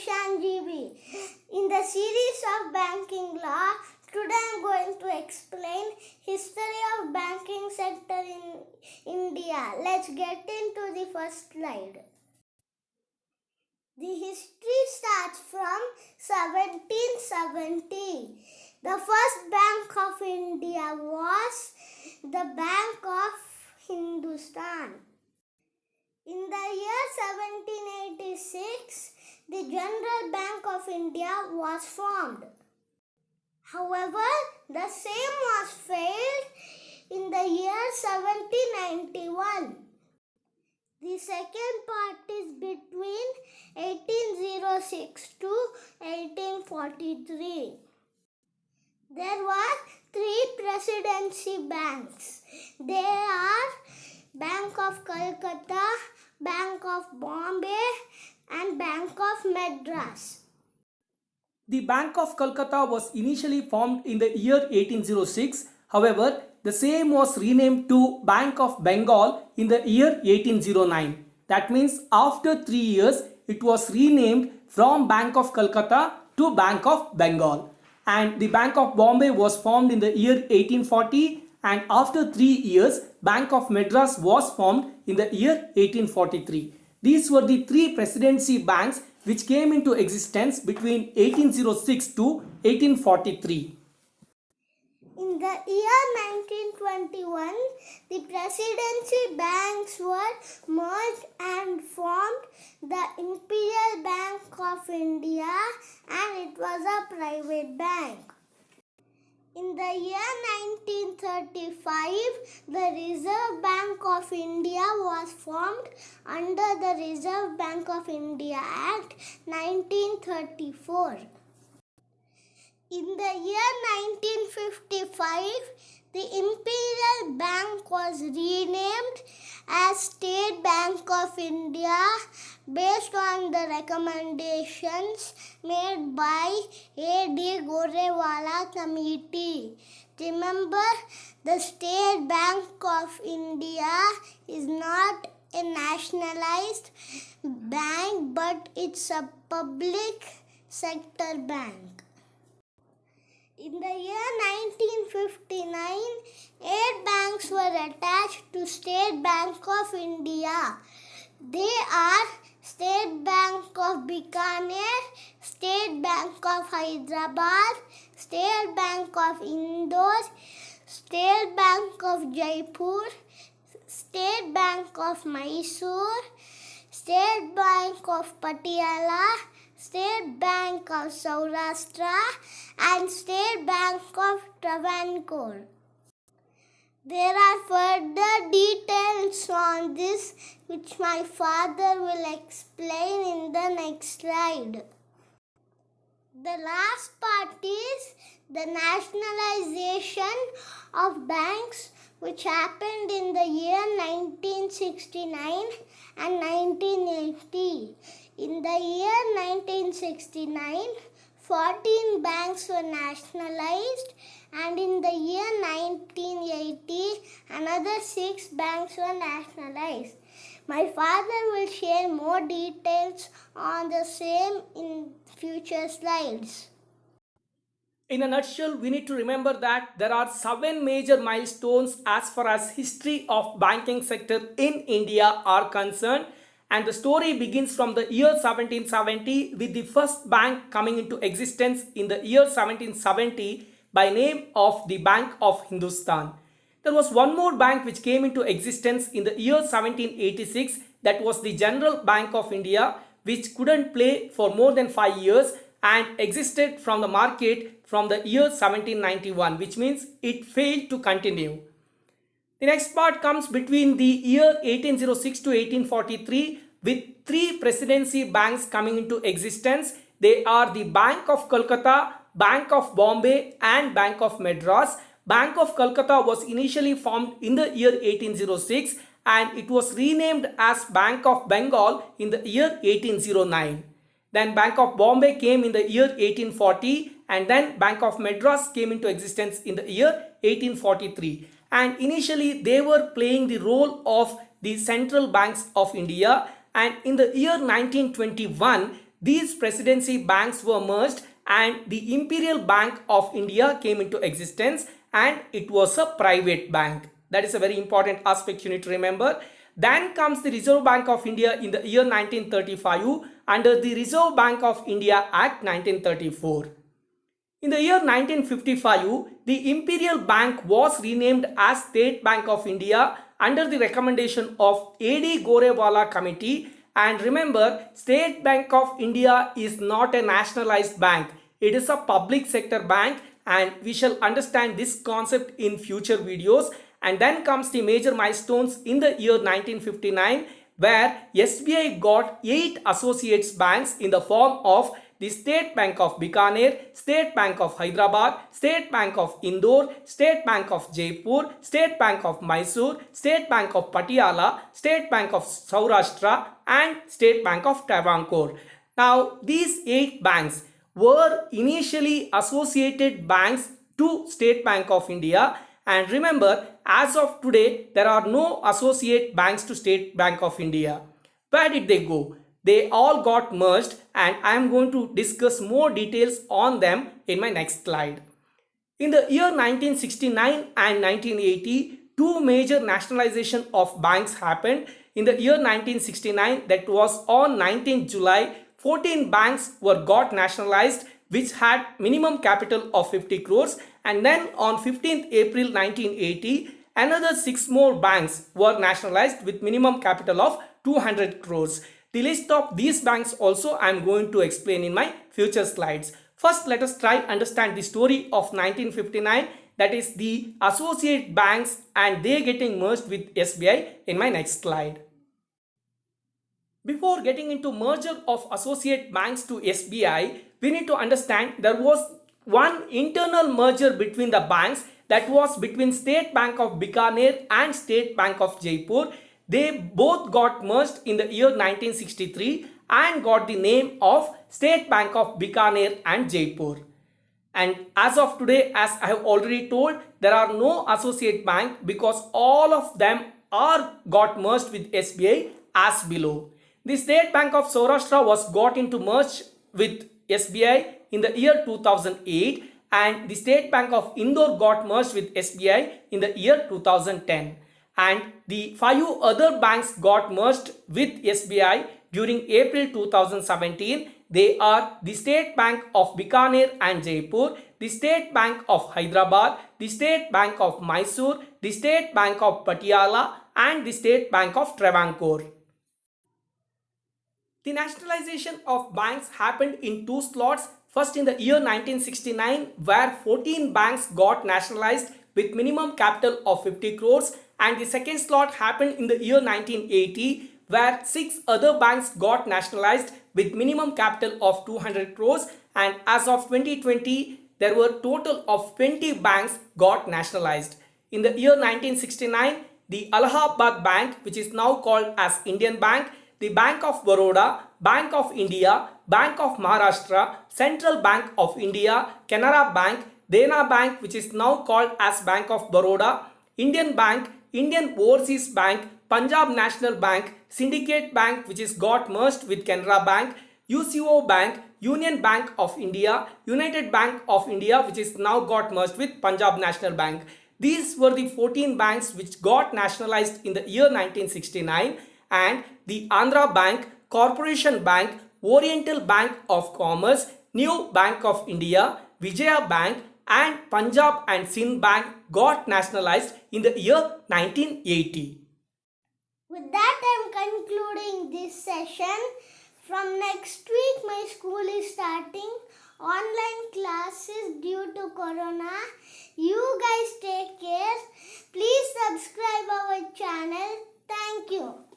Ishan GB. In the series of banking law, today I am going to explain history of banking sector in India. Let's get into the first slide. The history starts from 1770. The first Bank of India was the Bank of Hindustan. In the year 1786, the General Bank of India was formed. However, the same was failed in the year 1791. The second part is between 1806 to 1843. There were three presidency banks. They are Bank of Calcutta, Bank of Bombay and Bank of Madras. The Bank of Calcutta was initially formed in the year 1806. However, the same was renamed to Bank of Bengal in the year 1809. That means after 3 years, it was renamed from Bank of Calcutta to Bank of Bengal. And the Bank of Bombay was formed in the year 1840, and after 3 years, Bank of Madras was formed in the year 1843. These were the three presidency banks which came into existence between 1806 to 1843. In the year 1921, the presidency banks were merged and formed the Imperial Bank of India, and it was a private bank. In the year 1935, the Reserve Bank of India was formed under the Reserve Bank of India Act 1934. In the year 1955, the Imperial Bank was renamed as State Bank of India based on the recommendations made by A.D. Gorewala Committee. Remember, the State Bank of India is not a nationalized bank, but it's a public sector bank. In the year 1959, 8 banks were attached to State Bank of India. They are State Bank of Bikaner, State Bank of Hyderabad, State Bank of Indore, State Bank of Jaipur, State Bank of Mysore, State Bank of Patiala, State Bank of Saurashtra and State Bank of Travancore. There are further details on this which my father will explain in the next slide. The last part is the nationalization of banks which happened in the year 1969 and 1980. In the year 1969, 14 banks were nationalized, and in the year 1980, another 6 banks were nationalized. My father will share more details on the same in future slides. In a nutshell, we need to remember that there are 7 major milestones as far as history of banking sector in India are concerned. And the story begins from the year 1770 with the first bank coming into existence in the year 1770 by name of the Bank of Hindustan. There was one more bank which came into existence in the year 1786, that was the General Bank of India, which couldn't play for more than 5 years and existed from the market from the year 1791, which means it failed to continue. The next part comes between the year 1806 to 1843 with 3 presidency banks coming into existence. They are the Bank of Calcutta, Bank of Bombay and Bank of Madras. Bank of Calcutta was initially formed in the year 1806 and it was renamed as Bank of Bengal in the year 1809. Then Bank of Bombay came in the year 1840 and then Bank of Madras came into existence in the year 1843. And initially they were playing the role of the central banks of India, and in the year 1921 these presidency banks were merged and the Imperial Bank of India came into existence, and it was a private bank. That is a very important aspect you need to remember. Then comes the Reserve Bank of India in the year 1935 under the Reserve Bank of India Act 1934. In the year 1955, the Imperial Bank was renamed as State Bank of India under the recommendation of A.D. Gorewala Committee. And remember, State Bank of India is not a nationalized bank. It is a public sector bank, and we shall understand this concept in future videos. And then comes the major milestones in the year 1959, where SBI got 8 associates banks in the form of the State Bank of Bikaner, State Bank of Hyderabad, State Bank of Indore, State Bank of Jaipur, State Bank of Mysore, State Bank of Patiala, State Bank of Saurashtra, and State Bank of Travancore. Now, these 8 banks were initially associated banks to State Bank of India. And remember, as of today, there are no associate banks to State Bank of India. Where did they go? They all got merged, and I am going to discuss more details on them in my next slide. In the year 1969 and 1980, two major nationalization of banks happened. In the year 1969, that was on 19th July, 14 banks were got nationalized which had minimum capital of 50 crores, and then on 15th April 1980, another 6 more banks were nationalized with minimum capital of 200 crores. The list of these banks also I am going to explain in my future slides. First, let us try understand the story of 1959, that is the associate banks and they getting merged with SBI in my next slide. Before getting into merger of associate banks to SBI, we need to understand there was one internal merger between the banks, that was between State Bank of Bikaner and State Bank of Jaipur. They both got merged in the year 1963 and got the name of State Bank of Bikaner and Jaipur. And as of today, as I have already told, there are no associate bank because all of them are got merged with SBI as below. The State Bank of Saurashtra was got into merge with SBI in the year 2008, and the State Bank of Indore got merged with SBI in the year 2010. And the 5 other banks got merged with SBI during April 2017. They are the State Bank of Bikaner and Jaipur, the State Bank of Hyderabad, the State Bank of Mysore, the State Bank of Patiala, and the State Bank of Travancore. The nationalization of banks happened in 2 slots. First in the year 1969, where 14 banks got nationalized with minimum capital of 50 crores, and the second slot happened in the year 1980, where 6 other banks got nationalized with minimum capital of 200 crores, and as of 2020, there were total of 20 banks got nationalized. In the year 1969, the Allahabad Bank, which is now called as Indian Bank, the Bank of Baroda, Bank of India, Bank of Maharashtra, Central Bank of India, Canara Bank, Dena Bank, which is now called as Bank of Baroda, Indian Bank, Indian Overseas Bank, Punjab National Bank, Syndicate Bank, which is got merged with Canara Bank, UCO Bank, Union Bank of India, United Bank of India, which is now got merged with Punjab National Bank. These were the 14 banks which got nationalized in the year 1969, and the Andhra Bank, Corporation Bank, Oriental Bank of Commerce, New Bank of India, Vijaya Bank, and Punjab and Sindh Bank got nationalized in the year 1980. With that, I am concluding this session. From next week, my school is starting online classes due to Corona. You guys take care. Please subscribe our channel. Thank you.